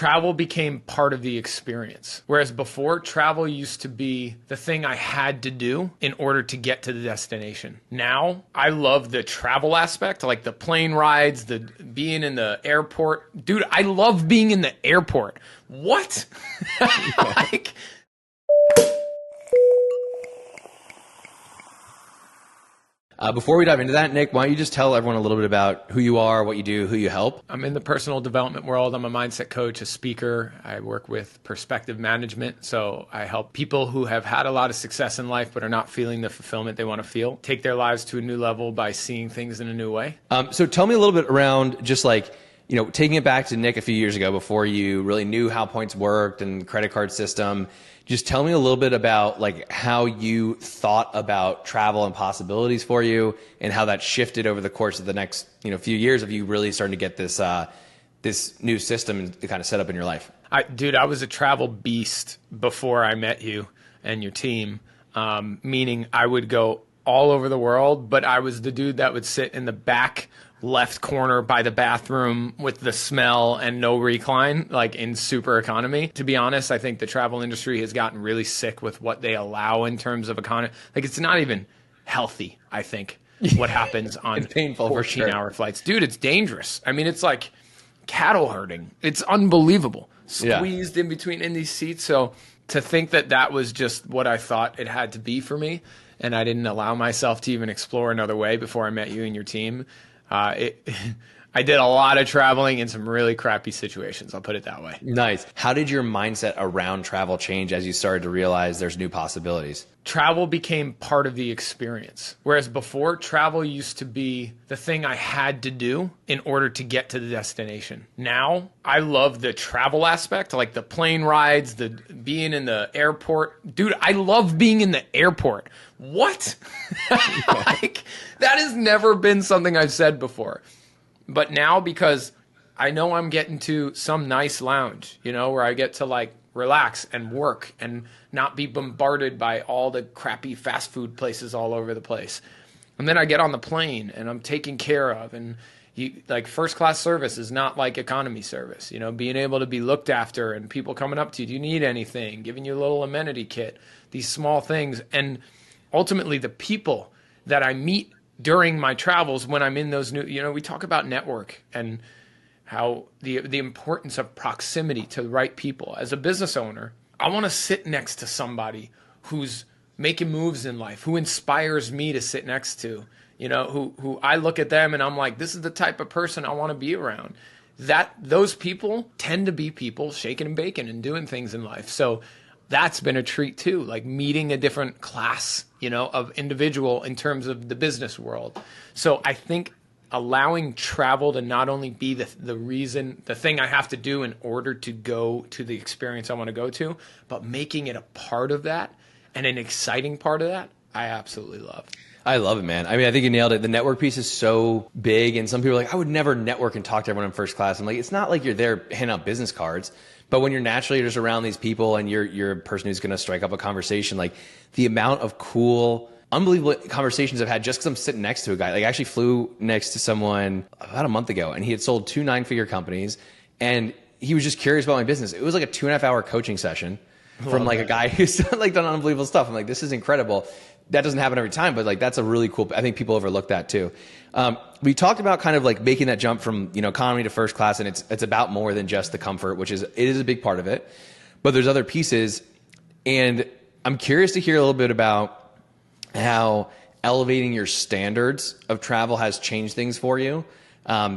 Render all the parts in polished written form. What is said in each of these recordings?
travel became part of the experience. Whereas before, travel used to be the thing I had to do in order to get to the destination. Now, I love the travel aspect, like the plane rides, the being in the airport. Dude, I love being in the airport. What? Like, before we dive into that, Nick, why don't you just tell everyone a little bit about who you are, what you do, who you help? I'm in the personal development world. I'm a mindset coach, a speaker. I work with perspective management. So I help people who have had a lot of success in life but are not feeling the fulfillment they want to feel, take their lives to a new level by seeing things in a new way. So tell me a little bit around just like, you know, taking it back to Nick a few years ago before you really knew how points worked and credit card system. Just tell me a little bit about like how you thought about travel and possibilities for you and how that shifted over the course of the next, few years of you really starting to get this this new system kind of set up in your life. Dude, I was a travel beast before I met you and your team, meaning I would go all over the world, but I was the dude that would sit in the back left corner by the bathroom with the smell and no recline, like in super economy. To be honest, I think the travel industry has gotten really sick with what they allow in terms of economy. Like, it's not even healthy, I think, what happens on It's painful for sure. 14-hour flights. Dude, it's dangerous. I mean, it's like cattle herding. It's unbelievable. Squeezed in between in these seats. So to think that that was just what I thought it had to be for me, and I didn't allow myself to even explore another way before I met you and your team, I did a lot of traveling in some really crappy situations. I'll put it that way. Nice. How did your mindset around travel change as you started to realize there's new possibilities? Travel became part of the experience. Whereas before, travel used to be the thing I had to do in order to get to the destination. Now, I love the travel aspect, like the plane rides, the being in the airport. Dude, I love being in the airport. What? Like, that has never been something I've said before. But now, because I know I'm getting to some nice lounge, where I get to like relax and work and not be bombarded by all the crappy fast food places all over the place. And then I get on the plane and I'm taken care of, and like first class service is not like economy service, being able to be looked after and people coming up to you. Do you need anything? Giving you a little amenity kit, these small things. And ultimately the people that I meet during my travels when I'm in those new, we talk about network and how the importance of proximity to the right people. As a business owner, I want to sit next to somebody who's making moves in life, who inspires me to sit next to, who I look at them and I'm like, this is the type of person I want to be around. Those people tend to be people shaking and baking and doing things in life. So that's been a treat too, like meeting a different class, of individual in terms of the business world. So I think allowing travel to not only be the thing I have to do in order to go to the experience I want to go to, but making it a part of that and an exciting part of that, I absolutely love. I love it, man. I mean, I think you nailed it. The network piece is so big, and some people are like, I would never network and talk to everyone in first class. I'm like, it's not like you're there handing out business cards. But when you're naturally just around these people and you're a person who's going to strike up a conversation, like the amount of cool, unbelievable conversations I've had just because I'm sitting next to a guy. Like I actually flew next to someone about a month ago, and he had sold 2 9-figure companies, and he was just curious about my business. It was like a 2.5-hour coaching session from like a guy who's like done unbelievable stuff. I'm like, this is incredible. That doesn't happen every time, but like that's a really cool. I think people overlook that too. We talked about kind of like making that jump from economy to first class, and it's about more than just the comfort, which is a big part of it. But there's other pieces, and I'm curious to hear a little bit about how elevating your standards of travel has changed things for you,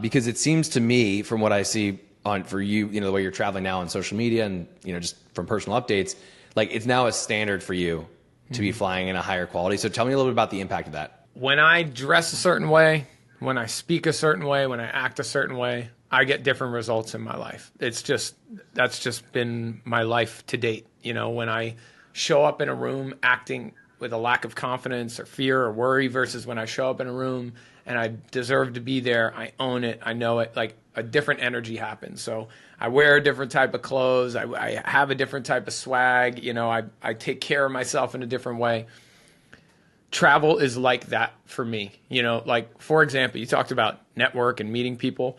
because it seems to me, from what I see for you, the way you're traveling now on social media and just from personal updates, like it's now a standard for you to be flying in a higher quality. So tell me a little bit about the impact of that. When I dress a certain way, when I speak a certain way, when I act a certain way, I get different results in my life. That's just been my life to date. When I show up in a room acting with a lack of confidence or fear or worry versus when I show up in a room and I deserve to be there, I own it, I know it, like a different energy happens. So I wear a different type of clothes, I have a different type of swag, I take care of myself in a different way. Travel is like that for me. Like, for example, you talked about network and meeting people.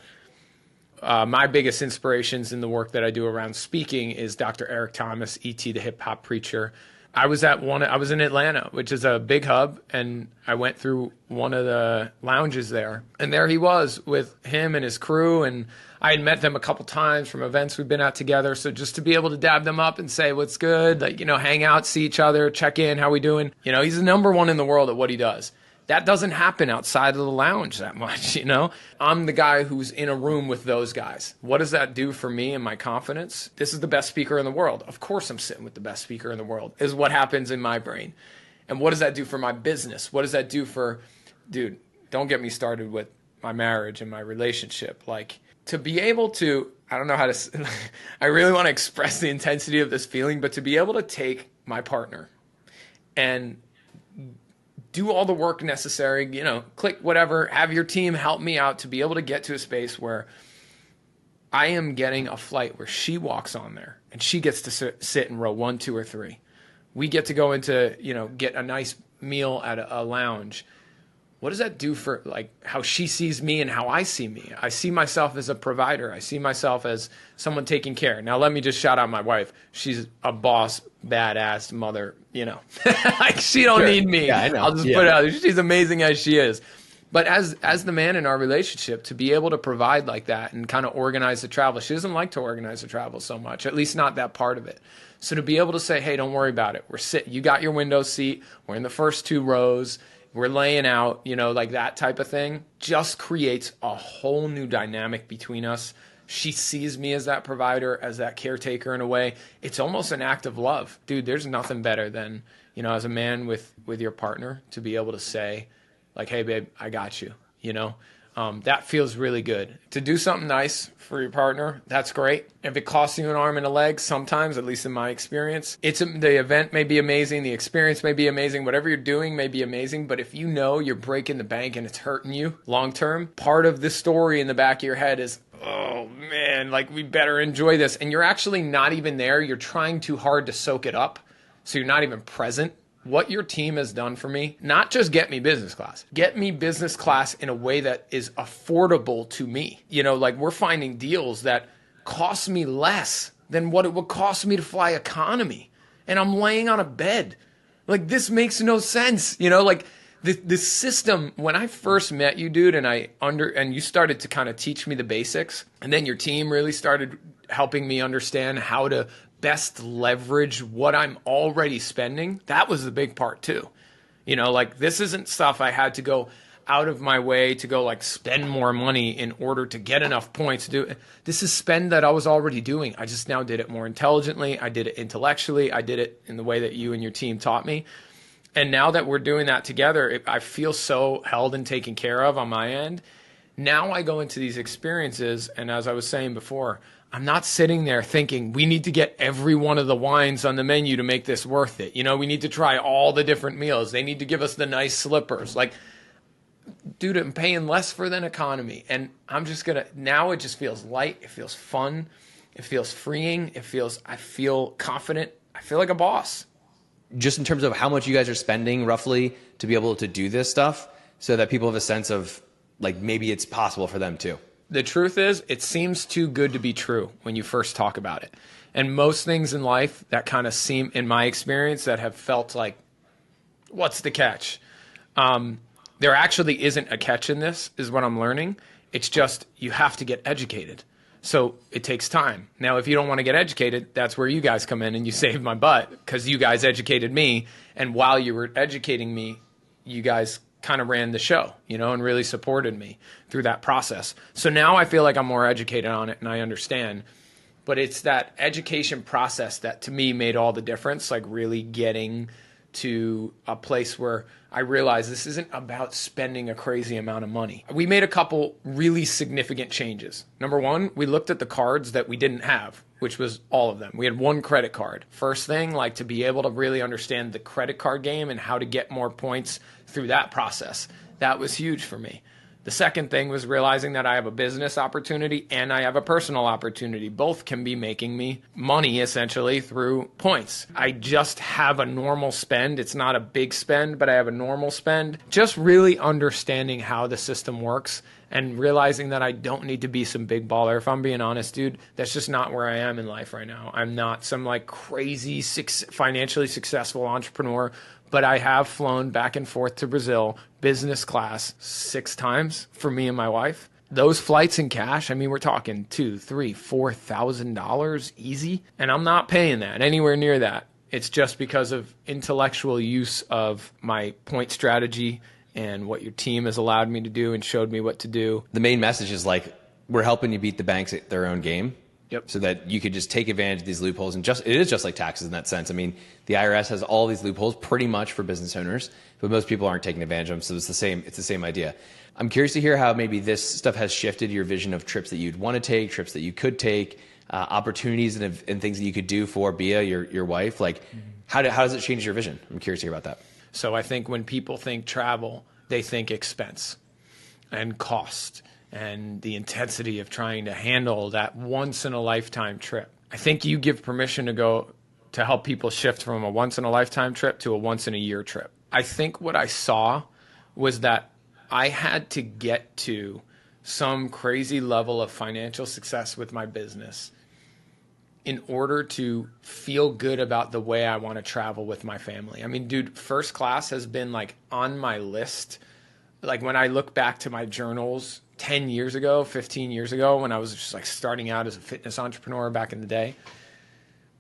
my biggest inspirations in the work that I do around speaking is Dr. Eric Thomas, E.T. the Hip Hop Preacher. I was in Atlanta, which is a big hub, and I went through one of the lounges there, and there he was with him and his crew, and I had met them a couple times from events we've been at together. So just to be able to dab them up and say, what's good, like, hang out, see each other, check in, how we doing? He's the number one in the world at what he does. That doesn't happen outside of the lounge that much, I'm the guy who's in a room with those guys. What does that do for me and my confidence? This is the best speaker in the world. Of course I'm sitting with the best speaker in the world, is what happens in my brain. And what does that do for my business? What does that do for, dude, don't get me started with my marriage and my relationship. Like, to be able to, I don't know how to, I really want to express the intensity of this feeling, but to be able to take my partner and do all the work necessary, click whatever, have your team help me out to be able to get to a space where I am getting a flight where she walks on there and she gets to sit in row 1, 2, or 3. We get to go into, get a nice meal at a lounge. What does that do for like how she sees me and how I see me? I see myself as a provider. I see myself as someone taking care. Now, let me just shout out my wife. She's a boss, badass mother, like she don't need me. Yeah, I know. I'll just put it out there. She's amazing as she is. But as the man in our relationship, to be able to provide like that and kind of organize the travel, she doesn't like to organize the travel so much, at least not that part of it. So to be able to say, hey, don't worry about it. You got your window seat. We're in the first 2 rows. We're laying out, like that type of thing, just creates a whole new dynamic between us. She sees me as that provider, as that caretaker in a way. It's almost an act of love. Dude, there's nothing better than, as a man with your partner to be able to say, like, hey, babe, I got you, that feels really good. To do something nice for your partner, that's great. If it costs you an arm and a leg, sometimes, at least in my experience, the event may be amazing, the experience may be amazing, whatever you're doing may be amazing, but if you're breaking the bank and it's hurting you long term, part of the story in the back of your head is, oh man, like we better enjoy this. And you're actually not even there. You're trying too hard to soak it up, so you're not even present. What your team has done for me, not just get me business class in a way that is affordable to me. Like we're finding deals that cost me less than what it would cost me to fly economy. And I'm laying on a bed. Like this makes no sense. Like the system, when I first met you, dude, and you started to kind of teach me the basics, and then your team really started helping me understand how to best leverage what I'm already spending. That was the big part too. Like this isn't stuff I had to go out of my way to go like spend more money in order to get enough points to do it. This is spend that I was already doing. I just now did it more intelligently. I did it intellectually. I did it in the way that you and your team taught me. And now that we're doing that together, I feel so held and taken care of on my end. Now I go into these experiences, and as I was saying before, I'm not sitting there thinking we need to get every one of the wines on the menu to make this worth it. We need to try all the different meals. They need to give us the nice slippers. Like, dude, I'm paying less for than economy. And I'm just now it just feels light. It feels fun. It feels freeing. I feel confident. I feel like a boss. Just in terms of how much you guys are spending roughly to be able to do this stuff so that people have a sense of like maybe it's possible for them too. The truth is, it seems too good to be true when you first talk about it. And most things in life that kind of seem, in my experience, that have felt like, what's the catch? There actually isn't a catch in this, is what I'm learning. It's just you have to get educated. So it takes time. Now, if you don't want to get educated, that's where you guys come in and you saved my butt because you guys educated me. And while you were educating me, you guys kind of ran the show, and really supported me through that process. So now I feel like I'm more educated on it and I understand. But it's that education process that to me made all the difference, like really getting to a place where I realized this isn't about spending a crazy amount of money. We made a couple really significant changes. Number one, we looked at the cards that we didn't have, which was all of them. We had one credit card. First thing, like to be able to really understand the credit card game and how to get more points through that process. That was huge for me. The second thing was realizing that I have a business opportunity and I have a personal opportunity. Both can be making me money essentially through points. I just have a normal spend. It's not a big spend, but I have a normal spend. Just really understanding how the system works and realizing that I don't need to be some big baller. If I'm being honest, dude, that's just not where I am in life right now. I'm not some like crazy financially successful entrepreneur, but I have flown back and forth to Brazil, business class 6 times for me and my wife. Those flights in cash, I mean, we're talking $2,000, $3,000, $4,000 easy. And I'm not paying that anywhere near that. It's just because of intellectual use of my point strategy and what your team has allowed me to do and showed me what to do. The main message is like, we're helping you beat the banks at their own game. Yep. So that you could just take advantage of these loopholes. And it is just like taxes in that sense. I mean, the IRS has all these loopholes pretty much for business owners, but most people aren't taking advantage of them. So it's the same idea. I'm curious to hear how maybe this stuff has shifted your vision of trips that you'd want to take, trips that you could take, opportunities and things that you could do for Bia, your wife. Like, how does it change your vision? I'm curious to hear about that. So I think when people think travel, they think expense and cost and the intensity of trying to handle that once-in-a-lifetime trip. I think you give permission to help people shift from a once-in-a-lifetime trip to a once-in-a-year trip. I think what I saw was that I had to get to some crazy level of financial success with my business in order to feel good about the way I want to travel with my family. I mean, dude, first class has been like on my list. Like when I look back to my journals 10 years ago, 15 years ago, when I was just like starting out as a fitness entrepreneur back in the day,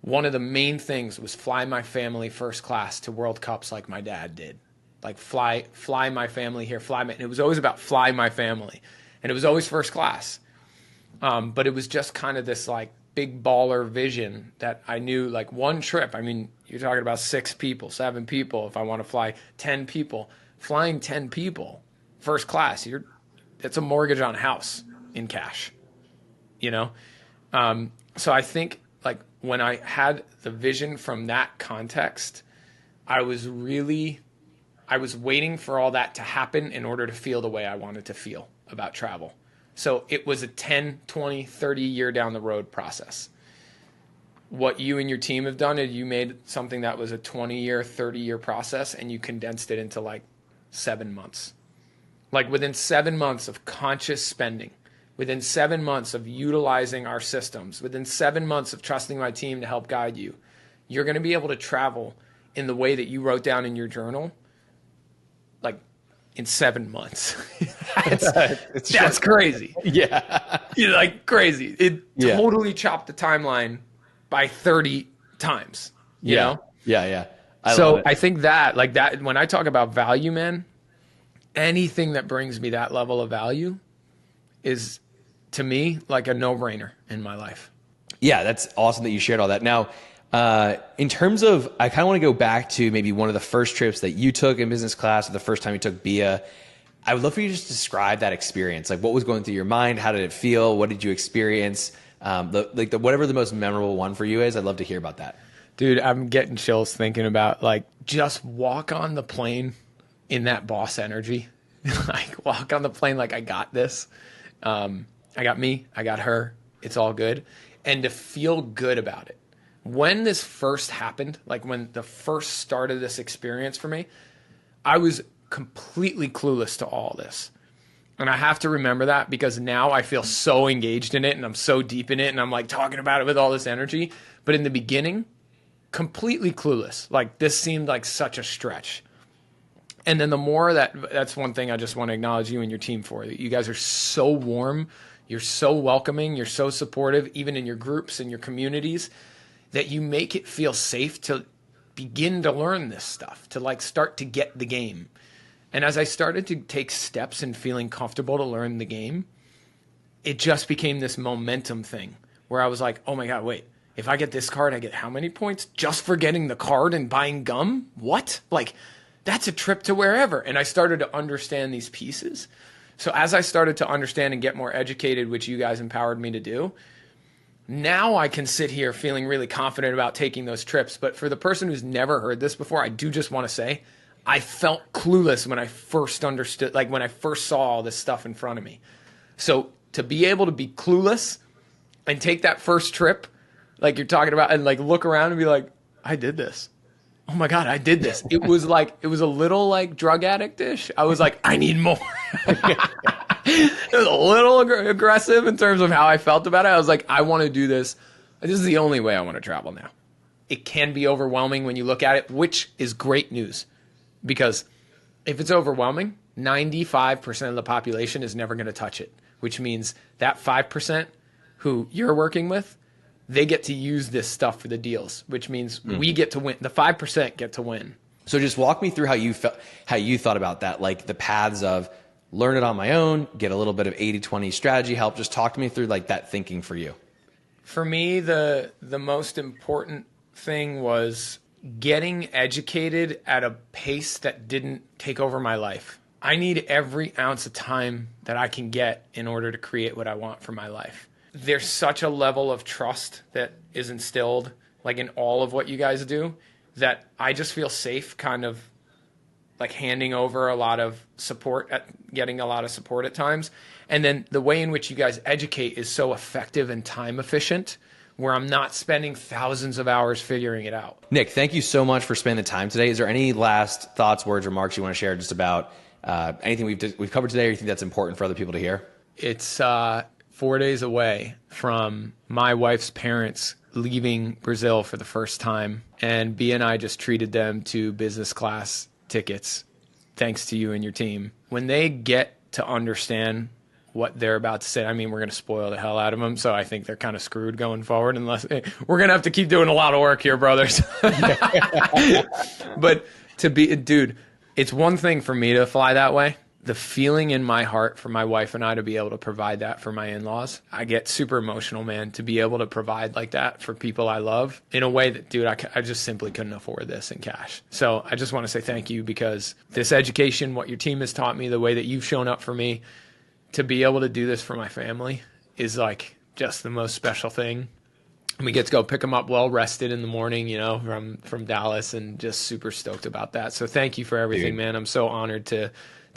one of the main things was fly my family first class to World Cups like my dad did. Like fly my family here, and it was always about fly my family. And it was always first class. But it was just kind of this like big baller vision that I knew like one trip. I mean, you're talking about 6 people, 7 people. If I want to fly 10 people, flying 10 people first class, it's a mortgage on a house in cash, you know? So I think like when I had the vision from that context, I was waiting for all that to happen in order to feel the way I wanted to feel about travel. So it was a 10, 20, 30 year down the road process. What you and your team have done is you made something that was a 20 year, 30 year process and you condensed it into like 7 months. Like within 7 months of conscious spending, within 7 months of utilizing our systems, within 7 months of trusting my team to help guide you, you're going to be able to travel in the way that you wrote down in your journal, like in 7 months. That's crazy. Yeah. Like crazy. It totally chopped the timeline by 30 times, you know? Yeah. I think that, like that, when I talk about value, man, anything that brings me that level of value is, to me, like a no-brainer in my life. Yeah, that's awesome that you shared all that. Now, in terms of, I kind of want to go back to maybe one of the first trips that you took in business class or the first time you took Bia. I would love for you to just describe that experience. Like what was going through your mind? How did it feel? What did you experience? Whatever the most memorable one for you is, I'd love to hear about that. Dude, I'm getting chills thinking about like just walk on the plane in that boss energy. Like walk on the plane like I got this. I got me, I got her. It's all good. And to feel good about it. When this first happened, like when the first start of this experience for me, I was completely clueless to all this. And I have to remember that because now I feel so engaged in it and I'm so deep in it and I'm like talking about it with all this energy. But in the beginning, completely clueless. Like this seemed like such a stretch. And then the more that's one thing I just want to acknowledge you and your team for. You guys are so warm. You're so welcoming. You're so supportive, even in your groups and your communities, that you make it feel safe to begin to learn this stuff, to like start to get the game. And as I started to take steps in feeling comfortable to learn the game, it just became this momentum thing where I was like, oh my God, wait, if I get this card, I get how many points just for getting the card and buying gum? What? Like, that's a trip to wherever. And I started to understand these pieces. So as I started to understand and get more educated, which you guys empowered me to do, now I can sit here feeling really confident about taking those trips. But for the person who's never heard this before, I do just want to say, I felt clueless when I first understood, like when I first saw all this stuff in front of me. So to be able to be clueless and take that first trip, like you're talking about, and like look around and be like, I did this. Oh my God, I did this. It was a little like drug addict-ish. I was like, I need more. It was a little aggressive in terms of how I felt about it. I was like, I want to do this. This is the only way I want to travel now. It can be overwhelming when you look at it, which is great news. Because if it's overwhelming, 95% of the population is never going to touch it, which means that 5% who you're working with, they get to use this stuff for the deals, which means we get to win. The 5% get to win. So just walk me through how you thought about that, like the paths of learn it on my own, get a little bit of 80-20 strategy help. Just talk to me through like that thinking for you. For me, the most important thing was getting educated at a pace that didn't take over my life. I need every ounce of time that I can get in order to create what I want for my life. There's such a level of trust that is instilled like in all of what you guys do that I just feel safe kind of like handing over a lot of support, getting a lot of support at times. And then the way in which you guys educate is so effective and time efficient where I'm not spending thousands of hours figuring it out. Nick, thank you so much for spending the time today. Is there any last thoughts, words, remarks you want to share just about anything we've covered today or you think that's important for other people to hear? It's 4 days away from my wife's parents leaving Brazil for the first time, and B and I just treated them to business class tickets, thanks to you and your team. When they get to understand what they're about to say, I mean, we're going to spoil the hell out of them, so I think they're kind of screwed going forward unless we're going to have to keep doing a lot of work here, brothers. But dude, it's one thing for me to fly that way. The feeling in my heart for my wife and I to be able to provide that for my in-laws, I get super emotional, man, to be able to provide like that for people I love in a way that, dude, I just simply couldn't afford this in cash. So I just want to say thank you because this education, what your team has taught me, the way that you've shown up for me, to be able to do this for my family is like just the most special thing. And we get to go pick them up well rested in the morning, you know, from Dallas, and just super stoked about that. So thank you for everything, dude. Man. I'm so honored to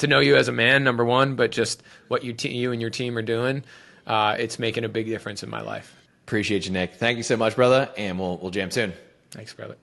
know you as a man, number one, but just what you and your team are doing, it's making a big difference in my life. Appreciate you, Nick. Thank you so much, brother, and we'll jam soon. Thanks, brother.